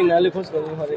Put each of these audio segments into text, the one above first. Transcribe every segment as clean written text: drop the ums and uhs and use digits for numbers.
নালে খোঁজ করবো ঘরে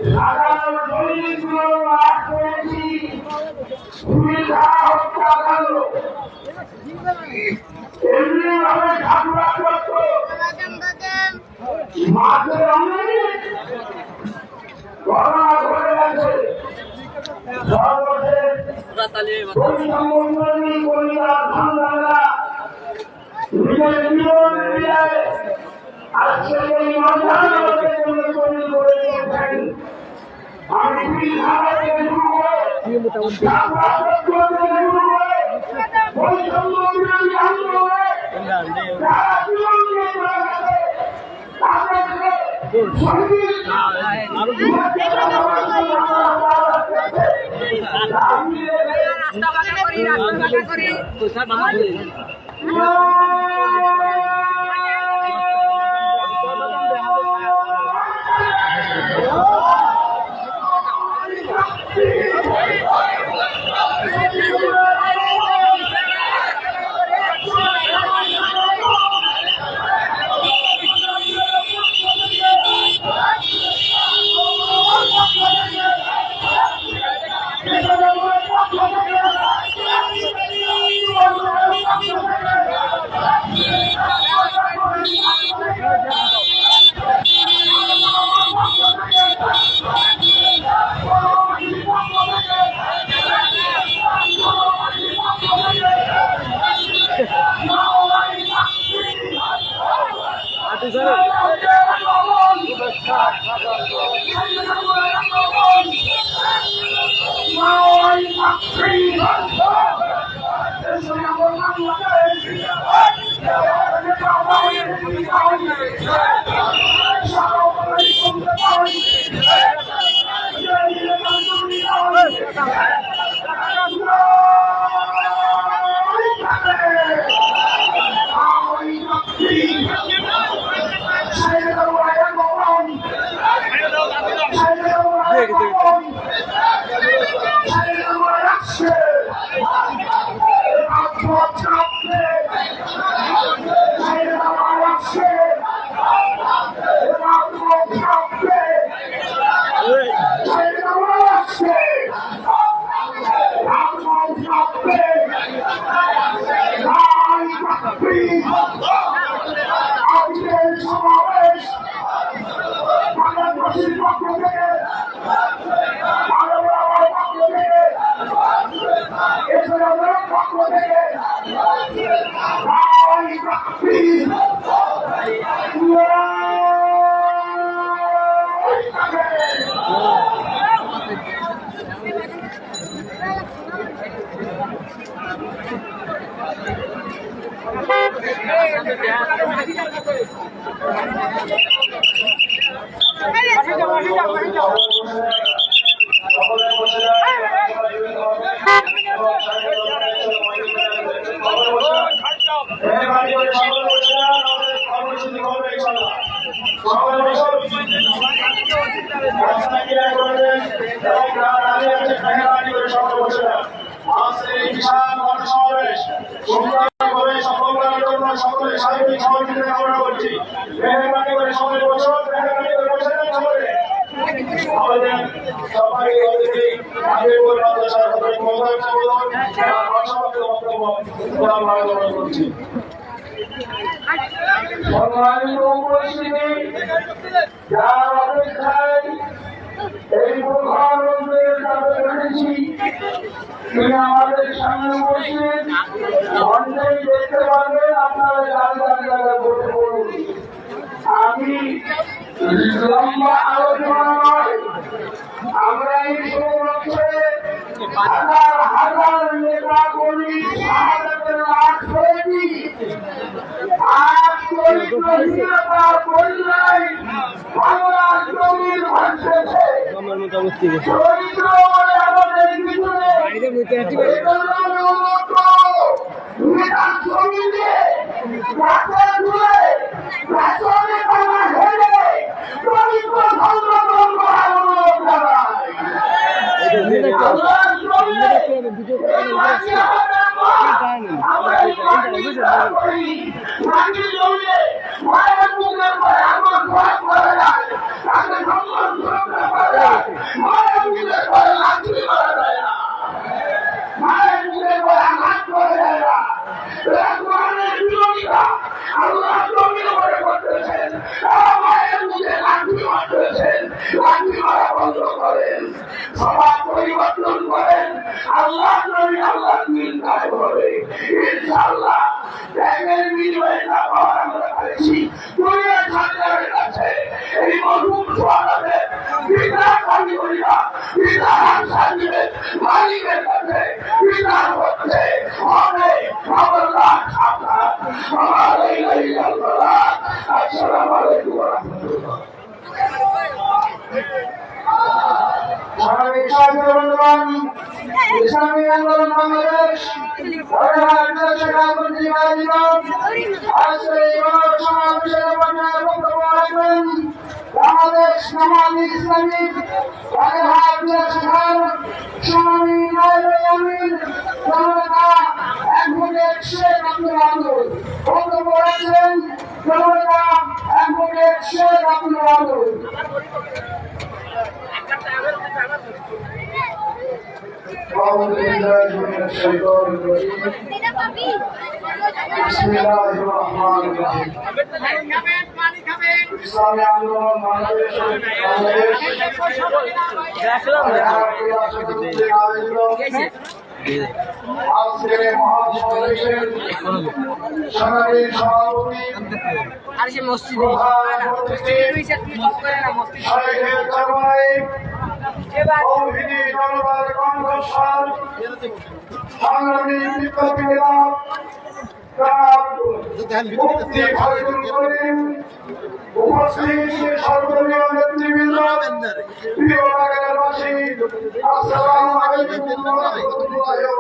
আমাদের সামনে উপস্থিত অনেকেই দেখতে পারবেন। আপনারা জায়গায় বসে পড়ুন। আমি লম্বা আলোচনা নয়, আমরা এই উপলক্ষে হাজার হাজার নেতা কর্মী শাহাদাতের লাশ করেছি। আর দরিদ্রহীনতার বন্যায় বাংলার জমির ভাসছে। দরিদ্র বলে আমাদের পিছনে জমিতে রাস্তায় ঘুরে রাস্তায় বাংলা হেরে পবিত্র ধর্ম গ্রহণ করার অনুরোধ জানাই। আমরা এই মাটি বিচার করি, মাটি জমিয়ে মায়ের মুখের পরে আমার ঘর করে যায়, তাকে সম্মান সুরক্ষা করা যায়, মায়ের মুখের পরে লাঠি মারা যায় না, মায়ের মুখের পরে আঘাত করা যায় না। কোরআনের বিরোধিতা আল্লাহ জমির উপরে করতেছেন, তারা মায়ের মুখে লাঠি মারতেছেন, লাঠি মারা বন্ধ করেন, স্বভাব পরিবর্তন করেন, আল্লাহ নবী আল্লাহ দিন কায়েম হবে ইনশাআল্লাহ। ব্যাগের বিনিময়ে না পাওয়ার আমরা পেয়েছি দুনিয়া সরকারের কাছে। এই মজুম সোয়ালাতে বিচার কার্যকরীরা বিচার সাজিবে মালিকের কাছে বিচার হচ্ছে হবে। খবরদার সাবধান। আসসালামু আলাইকুম ওয়া রাহমাতুল্লাহ। ইসলামী আন্দোলন বাংলাদেশ বাংলাদেশ জামায়াতে ইসলামী অ্যাডভোকেট শেখ আব্দুল মামুন বক্তব্য রাখছেন। অ্যাডভোকেট শেখ আব্দুল মামুন। أعوذ بالله من الشيطان الرجيم. بسم الله الرحمن الرحيم. ইসলামী আন্দোলন বাংলাদেশ আজকের মহাসমাবেশের সাংগঠনিক সভাপতি জনতার কণ্ঠস্বর সংগ্রামী বিপ্লবী নেতা মুফতি ফয়জুল করিম, উপস্থিত সর্বদলীয় নেতৃবৃন্দ, প্রিয় নগরবাসী, আসসালামু আলাইকুম ওয়া রাহমাতুল্লাহি ওয়া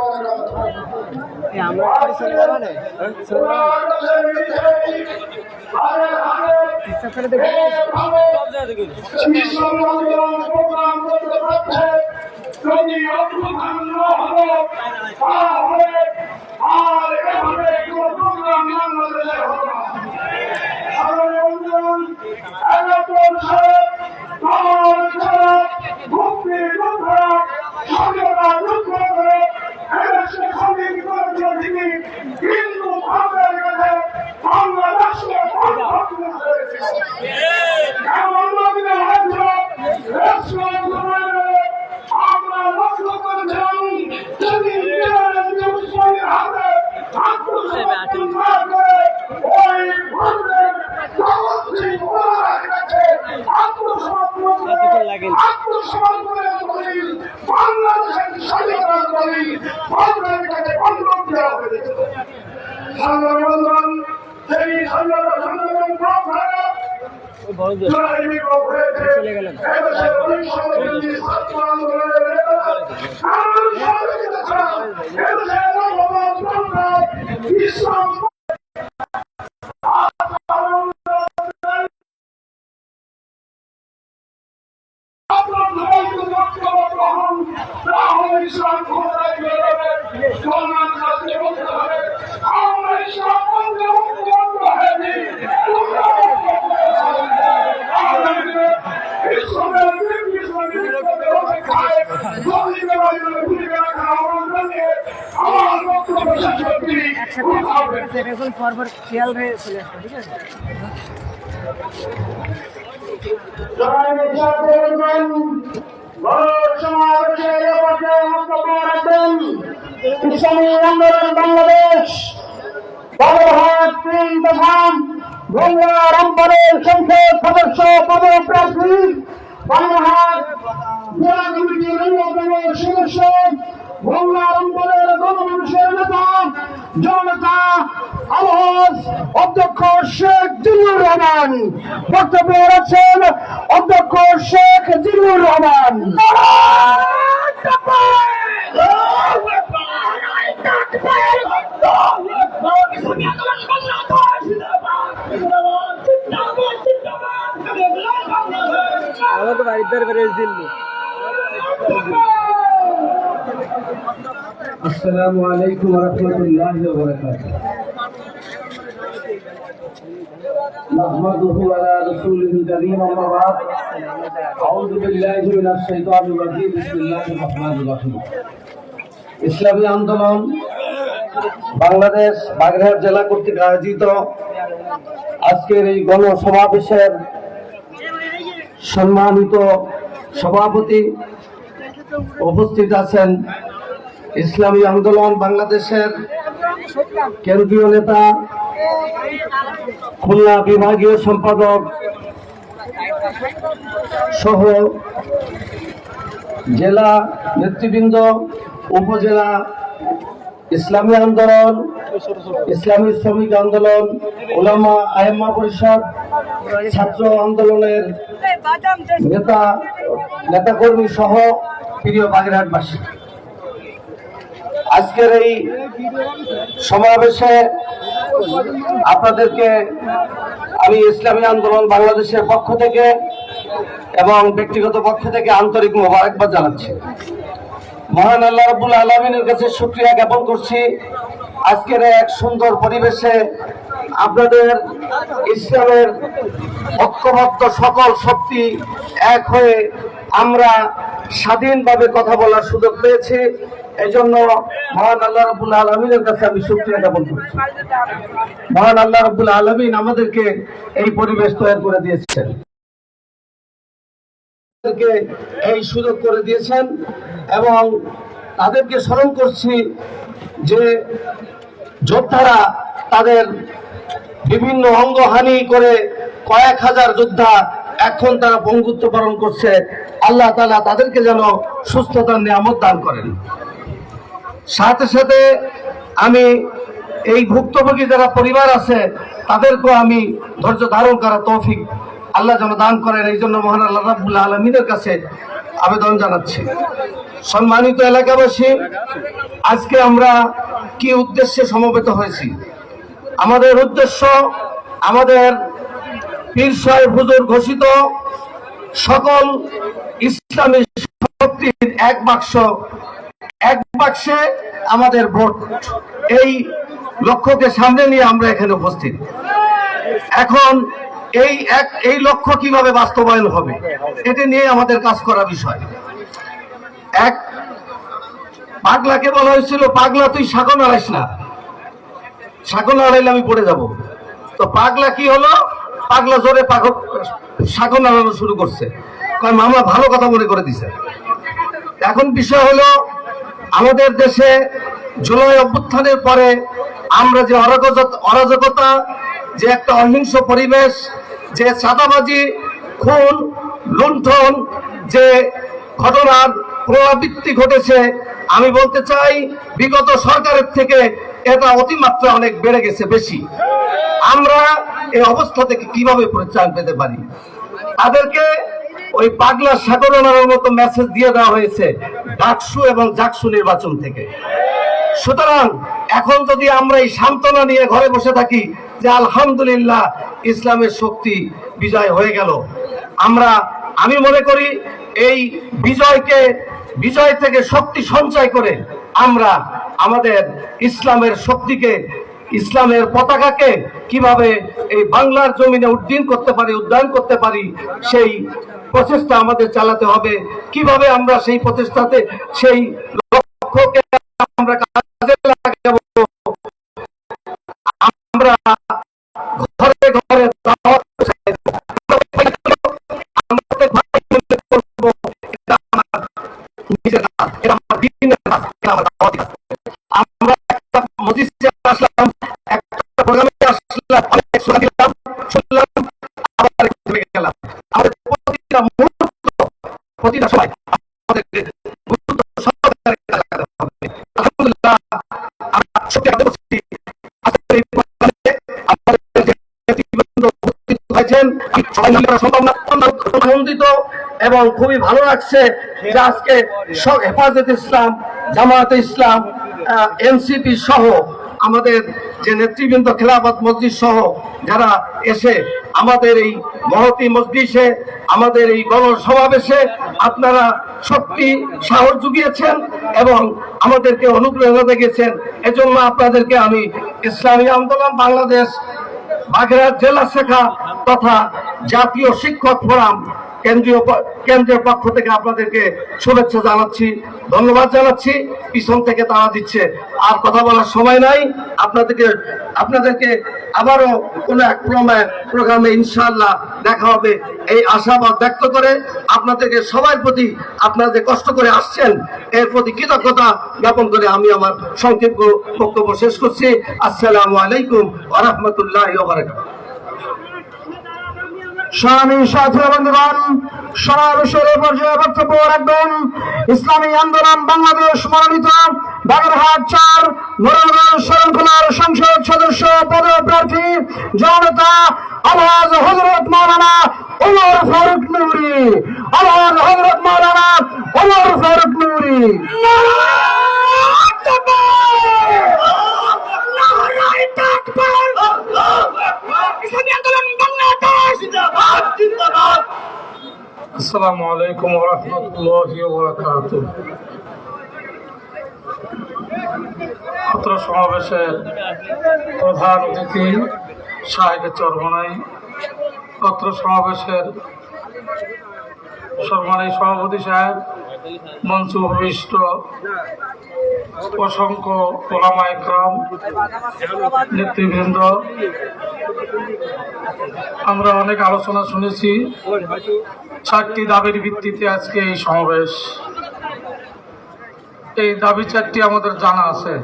চলে গেলেন। এখন পরপর খেয়াল হয়ে চলে আসবে, ঠিক আছে? ইসলামী আন্দোলন বাংলাদেশ রামপালের সংসদ সদস্য পদপ্রার্থী, বাংলাহাট জেলা কমিটির অন্যতম সদস্য, বাংলা রামপালের গণমানুষের নেতা জনতা আলহাজ অধ্যক্ষ শেখ জিল্লুর রহমান। বক্তব্য রাখছেন অধ্যক্ষ শেখ জিল্লুর রহমান। আমাকে বাড়ির ধারে করে দিল্লি। السلام عليكم ورحمة الله وبركاته. نحمده على رسوله الكريم أما بعد. أعوذ بالله من الشيطان الرجيم. بسم الله الرحمن الرحيم. ইসলামী আন্দোলন বাংলাদেশ বাগেরহাট জেলা কর্তৃক আয়োজিত আজকের এই গণসমাবেশের সম্মানিত সভাপতি উপস্থিত আছেন ইসলামী আন্দোলন বাংলাদেশের কেন্দ্রীয় নেতা খুলনা বিভাগীয় সম্পাদক সহ জেলা নেতৃবৃন্দ, উপজেলা ইসলামী আন্দোলন, ইসলামী শ্রমিক আন্দোলন, ওলামা আইম্মা পরিষদ, ছাত্র আন্দোলনের নেতাকর্মী সহ প্রিয় বাগেরহাটবাসী, আজকের এই সমাবেশে আপনাদেরকে আমি ইসলামী আন্দোলন বাংলাদেশের পক্ষ থেকে এবং ব্যক্তিগত পক্ষ থেকে আন্তরিক মোবারকবাদ জানাচ্ছি। মহান আল্লাহ রাব্বুল আলামিনের কাছে শুকরিয়া জ্ঞাপন করছি আজকের এক সুন্দর পরিবেশে আপনাদের ইসলামের ঐক্যবদ্ধ সকল শক্তি এক হয়ে আমরা স্বাধীনভাবে কথা বলার সুযোগ পেয়েছি। এই জন্য মহান আল্লাহ রাব্বুল আলামিনের কাছে আমি শুকরিয়া জ্ঞাপন করছি। মহান আল্লাহ রাব্বুল আলামিন আমাদেরকে এই পরিবেশ তৈরি করে দিয়েছেন, এই সুযোগ করে দিয়েছেন এবং তাদেরকে স্মরণ করছি যে যোদ্ধারা তাদের বিভিন্ন অঙ্গহানি করে কয়েক হাজার যোদ্ধা এখন তারা বঙ্গুত্ব বরণ করছে। আল্লাহ তাআলা তাদেরকে যেন সুস্থতার নিয়ামত দান করেন। সাথে সাথে আমি এই ভুক্তভোগী যারা পরিবার আছে তাদেরকেও আমি ধৈর্য ধারণ করার তৌফিক আল্লাহ যেন দান করেন, এই জন্য মহান আল্লাহ রাব্বুল আলামিনের কাছে আবেদন জানাচ্ছি। সম্মানিত এলাকাবাসী, আজকে আমরা কি উদ্দেশ্যে সমবেত হয়েছি? আমাদের উদ্দেশ্য আমাদের পীর সাহেব হুজুর ঘোষিত সকল ইসলামী শক্তির এক বাক্সে আমাদের ভোট, এই লক্ষ্যকে সামনে নিয়ে আমরা এখানে উপস্থিত। এখন এই লক্ষ্য কিভাবে বাস্তবায়ন হবে এটা নিয়ে আমাদের কাজ করা বিষয়। এক পাগলাকে বলা হয়েছিল, পাগলা তুই শাকন আড়াইস না, শাকন আড়াইলে আমি পড়ে যাব। তো পাগলা কি হলো? পাগলা জোরে শাকন আড়ানো শুরু করছে, কারণ মামা ভালো কথা মনে করে দিছে। এখন বিষয় হলো আমাদের দেশে জুলাই অভ্যুত্থানের পরে আমরা যে অরাজকতা, যে একটা অহিংস পরিবেশ, যে চাঁদাবাজি, খুন, লুণ্ঠন, যে ঘটনার পুনরাবৃত্তি ঘটেছে, আমি বলতে চাই বিগত সরকারের থেকে এটা অতিমাত্রা অনেক বেড়ে গেছে বেশি। আমরা এই অবস্থা থেকে কিভাবে পরিত্রাণ পেতে পারি? তাদেরকে ওই পাগলা সাগরনার মতো মেসেজ দিয়ে দেওয়া হয়েছে ডাকসু এবং জাকসু নির্বাচন থেকে। সুতরাং এখন যদি আমরা এই সান্ত্বনা নিয়ে ঘরে বসে থাকি যে আলহামদুলিল্লাহ ইসলামের শক্তি বিজয় হয়ে গেল, আমি মনে করি এই বিজয় থেকে শক্তি সঞ্চয় করে আমরা আমাদের ইসলামের শক্তিকে, ইসলামের পতাকাকে কিভাবে এই বাংলার জমিনে উড্ডীন করতে পারি সেই প্রচেষ্টা আমাদের চালাতে হবে। কিভাবে আমরা সেই প্রচেষ্টাতে সেই লক্ষ্যকে আমরা কাজে লাগাবো? আমরা ঘরে ঘরে দাওয়াত আমরা একটা মসজিদে আসলাম, একটা প্রোগ্রামে আসলাম, শুনলাম, আবার গেলাম। আমাদের প্রতিটা মুহূর্ত, প্রতিটা সময় আমাদেরকে গুরুত্ব সহকারে কাজে লাগাতে হবে। আলহামদুলিল্লাহ আমরা সত্যি বলছি, আজকের এই প্রোগ্রামে আমাদের যে নেতৃবৃন্দ উপস্থিত হয়েছেন, সবাই মিলে সম্ভব না, আনন্দিত এবং খুবই ভালো লাগছে যে আজকে হেফাজতে ইসলাম, জামায়াতে ইসলাম, এনসিপি সহ আমাদের যে নেতৃবৃন্দ খেলাফত মসজিদ সহ যারা এসে আমাদের এই মহতী মজলিসে আমাদের এই গণসমাবেশে আপনারা শক্তি সাহস জুগিয়েছেন এবং আমাদেরকে অনুপ্রেরণা দেখিয়েছেন। এজন্য আপনাদেরকে আমি ইসলামী আন্দোলন বাংলাদেশ বাগেরহাট জেলা শাখা তথা জাতীয় শিক্ষক ফোরাম কেন্দ্রীয় পক্ষ থেকে আপনাদেরকে শুভেচ্ছা জানাচ্ছি, ধন্যবাদ জানাচ্ছি। পিছন থেকে তারা দিচ্ছে, আর কথা বলার সময় নাই। আপনাদেরকে আবারও কোনো এক প্রোগ্রামে ইনশাআল্লাহ দেখা হবে এই আশাবাদ ব্যক্ত করে আপনাদেরকে সবার প্রতি আপনারা যে কষ্ট করে আসছেন এর প্রতি কৃতজ্ঞতা জ্ঞাপন করে আমি আমার সংক্ষিপ্ত বক্তব্য শেষ করছি। আসসালামু আলাইকুম ওয়া রাহমাতুল্লাহি ওয়া বারাকাতুহু। স্বামী সাথী বন্ধুগণ, সমাবেশের পর্যায়ে বক্তব্য রাখবেন ইসলামী আন্দোলন বাংলাদেশ মনোনীত বাগেরহাট ৪ মোরালগঞ্জ শরণখোলার সংসদ সদস্য পদপ্রার্থী জনতা আলহাজ হযরত মাওলানা ওমর ফারুক নূরী। আলহাজ হযরত মাওলানা ওমর ফারুক নূরী। আসসালামু আলাইকুম ওয়া রাহমাতুল্লাহি ওয়া বারাকাতুহু। ছাত্র সমাবেশের প্রধান অতিথি সাহেব চরমনাই, ছাত্র সমাবেশের সম্মানী সভাপতি সাহেব, মঞ্চ উপবিষ্ট অসংখ্য ওলামা ইকরাম, নেতৃবৃন্দ, আমরা অনেক আলোচনা শুনেছি। 4টি দাবির ভিত্তিতে আজকে এই সমাবেশ। এই দাবি 4টি আমাদের জানা আছে।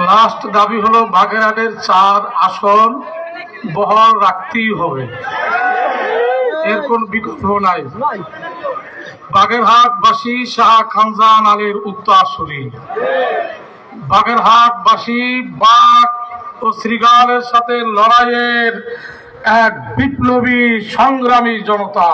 লাস্ট দাবি হলো বাগেরহাটের 4 আসন বহাল রাখতেই হবে, এর কোন বিকল্প নাই। বাগেরহাটবাসী শাহ খানজান আলীর উত্তরসূরি, বাগেরহাটবাসী বাঘ ও শ্রীগালের সাথে লড়াইয়ের এক বিপ্লবী সংগ্রামী জনতা।